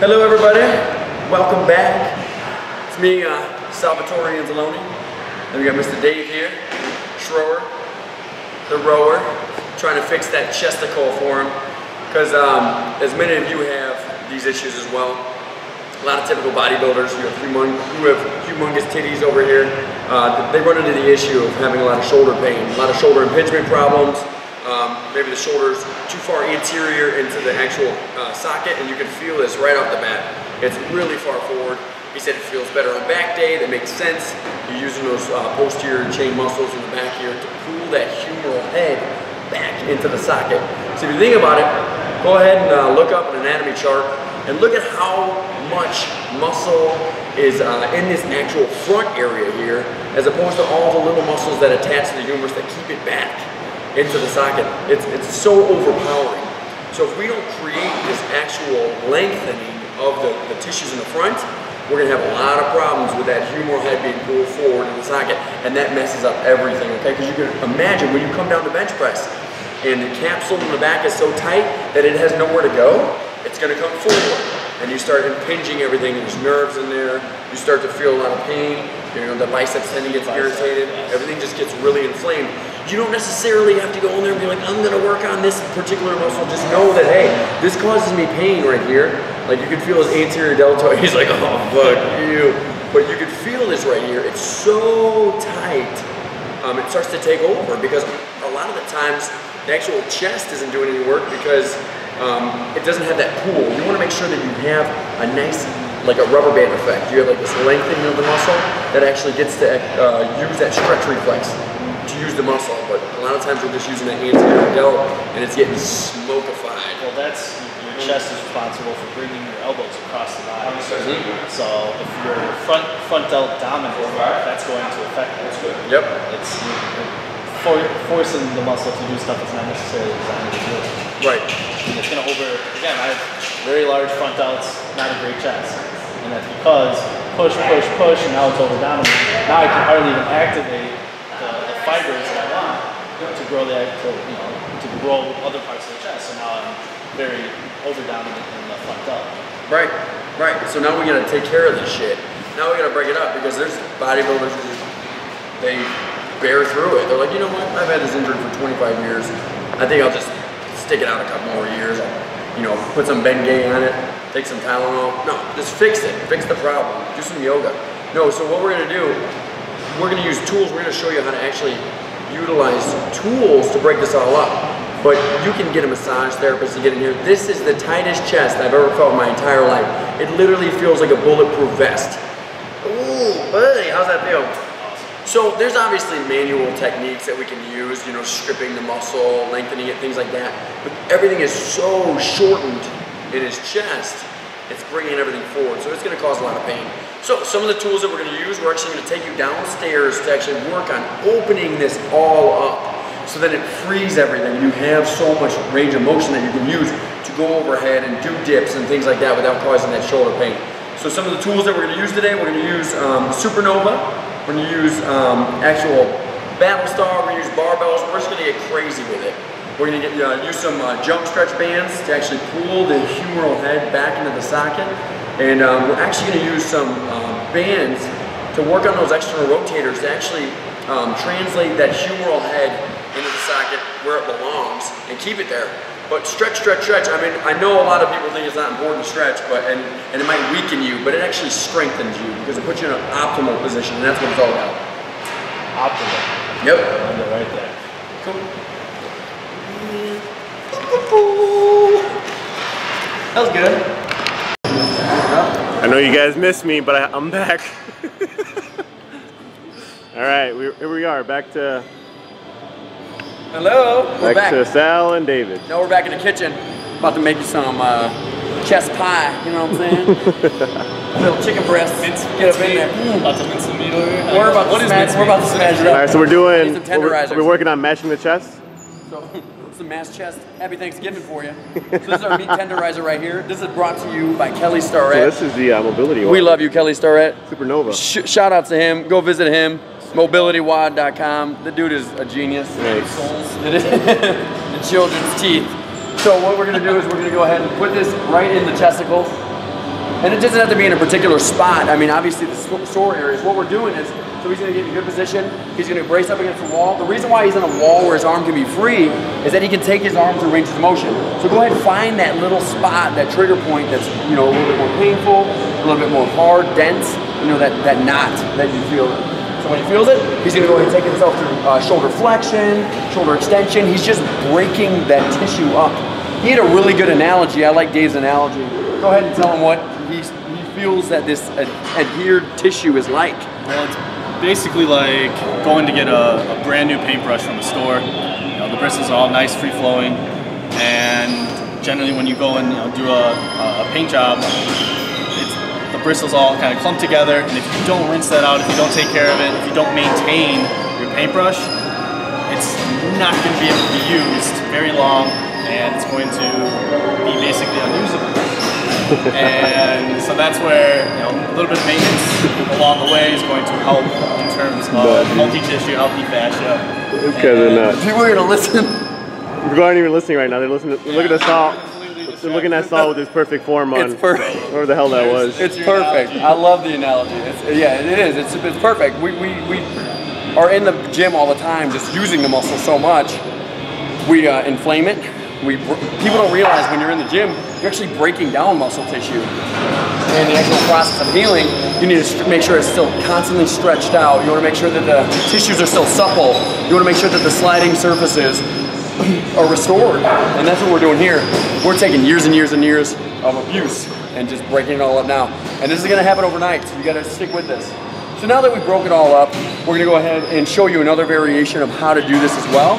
Hello everybody, welcome back. It's me, Salvatore Anzalone. Then we got Mr. Dave here, Schroer, the rower, trying to fix that chesticle for him. Because as many of you have these issues as well. A lot of typical bodybuilders who have humongous titties over here, they run into the issue of having a lot of shoulder pain, a lot of shoulder impingement problems. Maybe the shoulder's too far anterior into the actual socket, and you can feel this right off the bat. It's really far forward. He said it feels better on back day. That makes sense. You're using those posterior chain muscles in the back here to pull that humeral head back into the socket. So if you think about it, go ahead and look up an anatomy chart and look at how much muscle is in this actual front area here, as opposed to all the little muscles that attach to the humerus that keep it back into the socket. It's so overpowering. So if we don't create this actual lengthening of the tissues in the front, we're gonna have a lot of problems with that humeral head being pulled forward in the socket, and that messes up everything, okay? Because you can imagine when you come down to bench press and the capsule in the back is so tight that it has nowhere to go, it's gonna come forward. And you start impinging everything, there's nerves in there, you start to feel a lot of pain, you know, the biceps tendon gets irritated, everything just gets really inflamed. You don't necessarily have to go in there and be like, I'm gonna work on this particular muscle. Just know that, hey, this causes me pain right here. Like you can feel his anterior deltoid. He's like, oh, fuck you. But you can feel this right here. It's so tight. It starts to take over because a lot of the times the actual chest isn't doing any work because it doesn't have that pull. You wanna make sure that you have a nice, like a rubber band effect. You have like this lengthening of the muscle that actually gets to use that stretch reflex to use the muscle, but a lot of times we're just using the anterior delt and it's getting smokified. Well, that's, your chest is responsible for bringing your elbows across the body. So if your front delt dominant, that's going to affect it. Yep. It's forcing the muscle to do stuff it's not necessarily designed to do. Right. And it's going to again, I have very large front delts, not a great chest. And that's because push, and now it's over dominant. Now I can hardly even activate the fibers that I want to grow to grow other parts of the chest. So now I'm very over dominant in the front delt. Right. So now we gotta take care of this shit. Now we gotta break it up because there's bodybuilders who they bear through it. They're like, you know what? I've had this injury for 25 years. I think I'll just stick it out a couple more years. You know, put some Bengay on it, take some Tylenol. No, just fix it. Fix the problem. Do some yoga. No. So what we're gonna do? We're going to use tools. We're going to show you how to actually utilize tools to break this all up. But you can get a massage therapist to get in here. This is the tightest chest I've ever felt in my entire life. It literally feels like a bulletproof vest. Ooh, buddy, how's that feel? So there's obviously manual techniques that we can use, you know, stripping the muscle, lengthening it, things like that. But everything is so shortened in his chest, it's bringing everything forward. So it's going to cause a lot of pain. So some of the tools that we're going to use, we're actually going to take you downstairs to actually work on opening this all up so that it frees everything. You have so much range of motion that you can use to go overhead and do dips and things like that without causing that shoulder pain. So some of the tools that we're going to use today, we're going to use Supernova, we're going to use actual Battle Star, we're going to use barbells, we're just going to get crazy with it. We're going to use some jump stretch bands to actually pull the humeral head back into the socket. And we're actually going to use some bands to work on those external rotators to actually translate that humeral head into the socket where it belongs and keep it there. But stretch. I mean, I know a lot of people think it's not important to stretch, but and it might weaken you, but it actually strengthens you because it puts you in an optimal position, and that's what it's all about. Optimal. Yep. Right there. Cool. That was good. I know you guys missed me, but I'm back. All right, here we are, back to... Hello, we're back. To Sal and David. Now we're back in the kitchen, about to make you some chest pie, you know what I'm saying? Little chicken breast, get up in there. About to mince some meat over here. We're about to smash it up. All right, so we're working on mashing the chest. So, some mass chest. Happy Thanksgiving for you. So this is our meat tenderizer right here. This is brought to you by Kelly Starrett. So this is the mobility one. We love you, Kelly Starrett. Supernova. Shout out to him. Go visit him. MobilityWOD.com. The dude is a genius. Nice. The children's teeth. So what we're gonna do is we're gonna go ahead and put this right in the chesticle. And it doesn't have to be in a particular spot. I mean, obviously the sore areas, what we're doing is, so he's gonna get in a good position, he's gonna brace up against the wall. The reason why he's in a wall where his arm can be free is that he can take his arm through ranges of motion. So go ahead and find that little spot, that trigger point that's, you know, a little bit more painful, a little bit more hard, dense, you know, that knot that you feel. So when he feels it, he's gonna go ahead and take himself through shoulder flexion, shoulder extension. He's just breaking that tissue up. He had a really good analogy. I like Dave's analogy. Go ahead and tell him what he feels that this adhered tissue is like. Well, it's basically like going to get a brand new paintbrush from the store. You know, the bristles are all nice, free flowing, and generally when you go and do a paint job, the bristles all kind of clump together, and if you don't rinse that out, if you don't take care of it, if you don't maintain your paintbrush, it's not going to be able to be used very long, and it's going to be basically unusable. And so that's where, you know, a little bit of maintenance along the way is going to help in terms of multi-tissue, healthy fascia. Okay, they're not. People are gonna listen. People aren't even listening right now. They're listening. Look at Saul. They're looking at Saul with his perfect form on. It's perfect. Whatever the hell that was. It's perfect. I love the analogy. Yeah, it is. It's perfect. We are in the gym all the time, just using the muscle so much. We inflame it. People don't realize when you're in the gym, you're actually breaking down muscle tissue. And the actual process of healing, you need to make sure it's still constantly stretched out. You want to make sure that the tissues are still supple. You want to make sure that the sliding surfaces are restored. And that's what we're doing here. We're taking years and years and years of abuse and just breaking it all up now. And this is going to happen overnight, so you got to stick with this. So now that we broke it all up, we're going to go ahead and show you another variation of how to do this as well.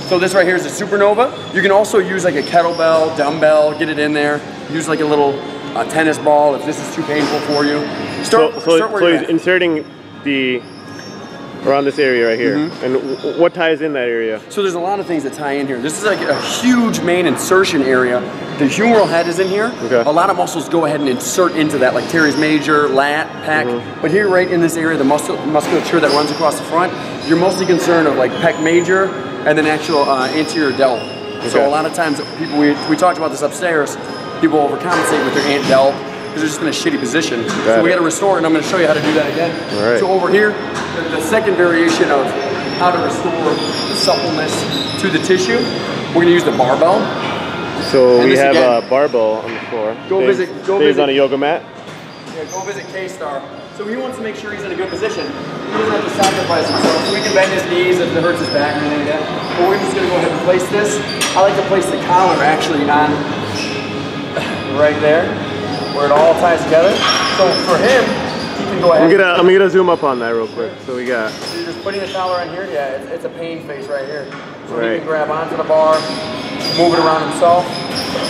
So this right here is a Supernova. You can also use like a kettlebell, dumbbell, get it in there. Use like a little tennis ball if this is too painful for you. So he's inserting the around this area right here. And what ties in that area? So there's a lot of things that tie in here. This is like a huge main insertion area. The humeral head is in here. Okay. A lot of muscles go ahead and insert into that, like teres major, lat, pec. But here right in this area, the musculature that runs across the front, you're mostly concerned of like pec major and then actual anterior delt. Okay. So a lot of times people, we talked about this upstairs, people overcompensate with their ant delt because they're just in a shitty position. So we got to restore it, and I'm going to show you how to do that again. All right. So over here, the second variation of how to restore the suppleness to the tissue, we're going to use the barbell. So we have a barbell on the floor. Go visit on a yoga mat. Yeah, go visit K-Star. So he wants to make sure he's in a good position. He doesn't have to sacrifice himself. So we can bend his knees if it hurts his back or anything like that. But we're just going to go ahead and place this. I like to place the collar actually on right there, where it all ties together. So for him, he can go ahead. I'm gonna zoom up on that real quick. So we got. So you're just putting the collar on here. Yeah, it's a pain face right here. So he can grab onto the bar, move it around himself.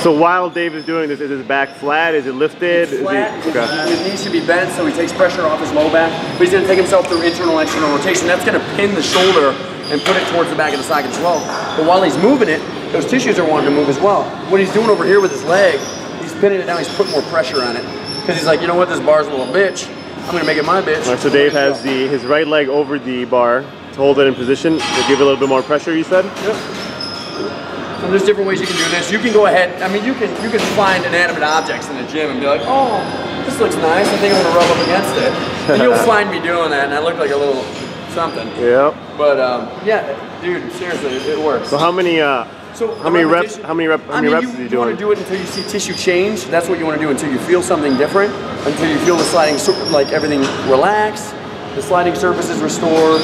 So while Dave is doing this, is his back flat? Is it lifted? It's flat. It needs to be bent so he takes pressure off his low back. But he's going to take himself through internal and external rotation. That's going to pin the shoulder and put it towards the back of the socket as well. But while he's moving it, those tissues are wanting to move as well. What he's doing over here with his leg, he's pinning it down, he's putting more pressure on it. Because he's like, you know what, this bar's a little bitch. I'm going to make it my bitch. All right, so Dave has his right leg over the bar to hold it in position, to give it a little bit more pressure, you said? Yep. So there's different ways you can do this. You can go ahead, I mean, you can find inanimate objects in the gym and be like, oh, this looks nice, I think I'm gonna rub up against it. And you'll find me doing that, and I look like a little something. Yeah. But yeah, dude, seriously, it works. So how many reps is he doing? You want to do it until you see tissue change. That's what you want to do until you feel something different, until you feel the sliding, like everything relax, the sliding surface is restored.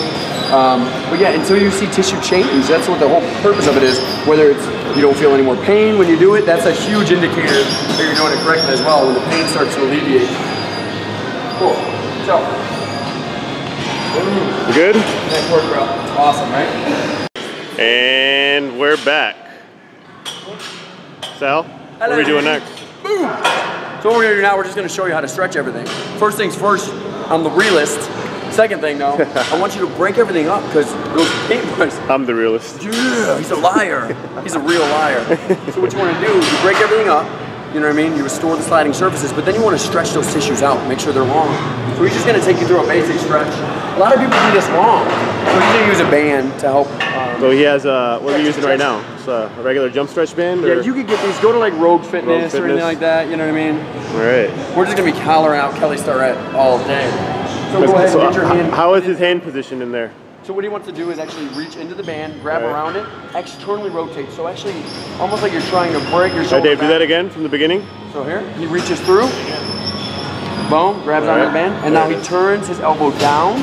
But yeah, until you see tissue change, that's what the whole purpose of it is. Whether it's you don't feel any more pain when you do it, that's a huge indicator that you're doing it correctly as well, when the pain starts to alleviate. Cool. So. You good? Nice work, bro. Awesome, right? And we're back. Sal, what are we doing next? Boom! So what we're gonna do now, we're just gonna show you how to stretch everything. First things first, I'm the realist. Second thing though, I want you to break everything up because those paintbrushes. I'm the realist. Yeah, he's a liar. He's a real liar. So what you want to do is you break everything up, you know what I mean? You restore the sliding surfaces, but then you want to stretch those tissues out, make sure they're long. So we're just going to take you through a basic stretch. A lot of people do this wrong. So he's going to use a band to help. So he has, what are we using right now? just a regular jump stretch band? Or? Yeah, you could get these. Go to like Rogue Fitness or anything like that. You know what I mean? All right. We're just gonna be hollering out Kelly Starrett all day. So go ahead and get your hand. How is his hand positioned in there? So what he wants to do is actually reach into the band, grab around it, externally rotate. So actually, almost like you're trying to break your shoulder. Dave, do that again from the beginning. So here, he reaches through, boom, grabs onto the band, and now he turns his elbow down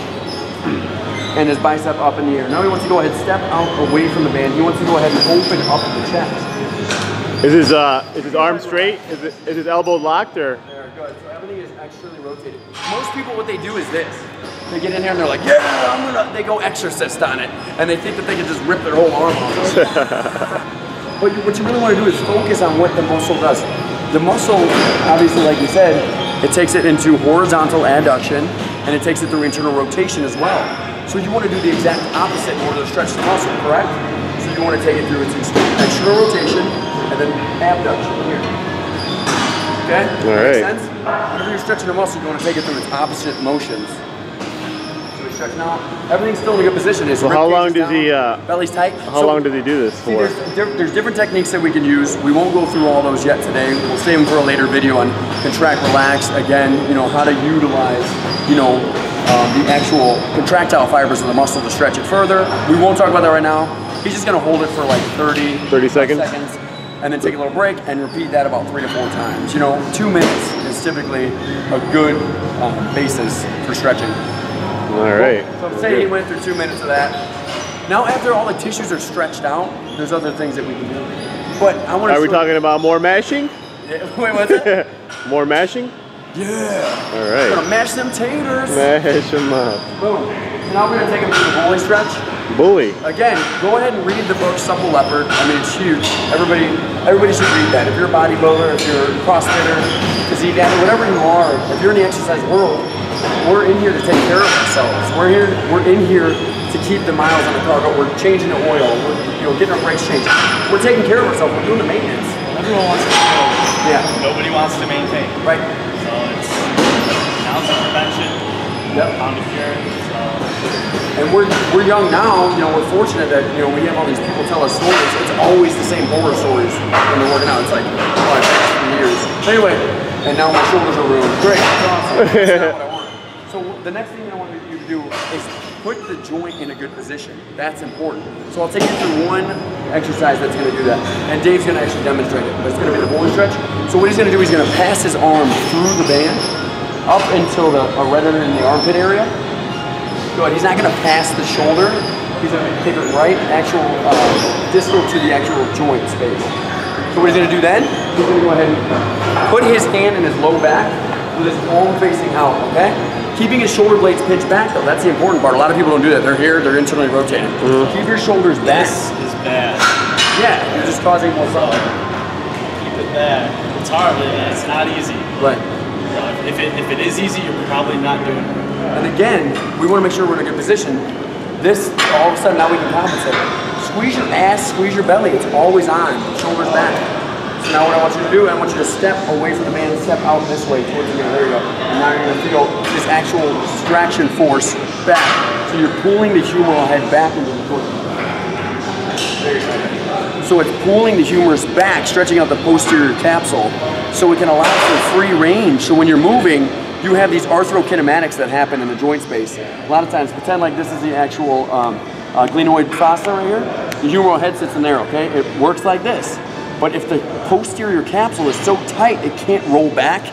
and his bicep up in the air. Now he wants to go ahead, step out away from the band. He wants to go ahead and open up the chest. Is his arm straight? Is his elbow locked or? There, good. So everything is externally rotated. Most people, what they do is this. They get in here and they're like, yeah, they go exorcist on it. And they think that they can just rip their whole arm off. But what you really want to do is focus on what the muscle does. The muscle, obviously, like you said, it takes it into horizontal adduction and it takes it through internal rotation as well. So you want to do the exact opposite in order to stretch the muscle, correct? So you want to take it through its external rotation and then abduction here. Okay? All right. Makes sense? Whenever you're stretching a muscle, you want to take it through its opposite motions. So we stretch now. Everything's still in a good position. So how long does he? Belly's tight. How long does he do this for? There's different techniques that we can use. We won't go through all those yet today. We'll save them for a later video on contract, relax. Again, you know how to utilize, you know, the actual contractile fibers of the muscle to stretch it further. We won't talk about that right now. He's just gonna hold it for like 30 seconds. And then take a little break and repeat that about 3 to 4 times. You know, 2 minutes is typically a good basis for stretching. All right. So say he went through 2 minutes of that. Now after all the tissues are stretched out, there's other things that we can do. But I want to. Are we talking about more mashing? Yeah, wait, what's that? More mashing? Yeah. All right. Gonna mash them taters. Mash them up. Boom. So now we're gonna take him through the bully stretch. Bully. Again, go ahead and read the book Supple Leopard. I mean, it's huge. Everybody should read that. If you're a bodybuilder, if you're a crossfitter, physique athlete, whatever you are, if you're in the exercise world, we're in here to take care of ourselves. We're in here to keep the miles on the car, but we're changing the oil. We're getting our brakes changed. We're taking care of ourselves. We're doing the maintenance. Everyone wants to control. Yeah. Nobody wants to maintain. Right. So it's ounce of prevention, pound of cure. So. And we're young now. You know, we're fortunate that we have all these people tell us stories. It's always the same horror stories when they're working out. It's like, oh, I've done this for years. Anyway, and now my shoulders are ruined. Great. That's awesome. That's not what I want. So the next thing I want you to do is put the joint in a good position. That's important. So I'll take you through one exercise that's going to do that. And Dave's going to actually demonstrate it. But it's going to be the bully stretch. So what he's going to do, he's going to pass his arm through the band up until right under in the armpit area. Good. He's not going to pass the shoulder. He's going to take it right distal to the actual joint space. So what he's going to do then, he's going to go ahead and put his hand in his low back with his palm facing out, okay? Keeping his shoulder blades pinched back though, that's the important part. A lot of people don't do that. They're here, they're internally rotating. Keep your shoulders back. This is bad. Yeah, you're just causing more problem. Keep it back. It's hard, it's not easy. Right. If it is easy, you're probably not doing it. And again, we want to make sure we're in a good position. This, all of a sudden, now we can compensate. Squeeze your ass, squeeze your belly. It's always on, shoulders back. So now what I want you to do, I want you to step away from the band, step out this way towards the mirror. There you go. And now you're going to feel this actual distraction force back. So you're pulling the humeral head back into the torso. There you go. So it's pulling the humerus back, stretching out the posterior capsule, so it can allow for free range. So when you're moving, you have these arthrokinematics that happen in the joint space. A lot of times, pretend like this is the actual glenoid fossa right here. The humeral head sits in there, okay? It works like this. But if the posterior capsule is so tight, it can't roll back,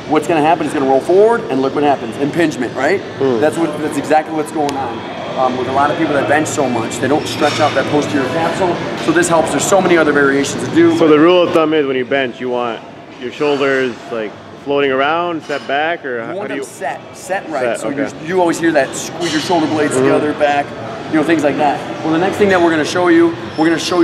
what's gonna happen is it's gonna roll forward, and look what happens, impingement, right? That's exactly what's going on. With a lot of people that bench so much, they don't stretch out that posterior capsule. So this helps. There's so many other variations to do. So the rule of thumb is when you bench, you want your shoulders like floating around, step back, or how do you set Set, right? So okay. you always hear that squeeze your shoulder blades together, back, things like that. Well, the next thing that we're going to show you,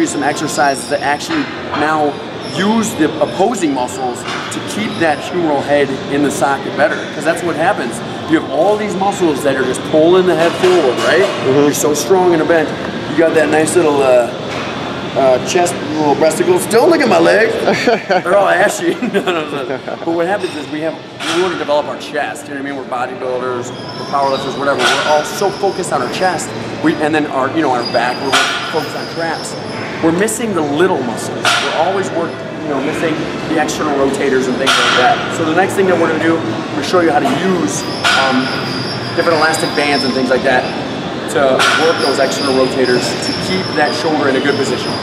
some exercises that actually now use the opposing muscles to keep that humeral head in the socket better, because that's what happens. You have all these muscles that are just pulling the head forward, right? You're so strong in a bench. You got that nice little chest, little breasticles. Don't look at my legs. They're all ashy. No. But what happens is we want to develop our chest. You know what I mean? We're bodybuilders, we're powerlifters, whatever. We're all so focused on our chest. And then our back, we're focused on traps. we're missing the little muscles. We're always missing the external rotators and things like that. So the next thing that we're gonna do, I'm gonna show you how to use different elastic bands and things like that to work those external rotators to keep that shoulder in a good position.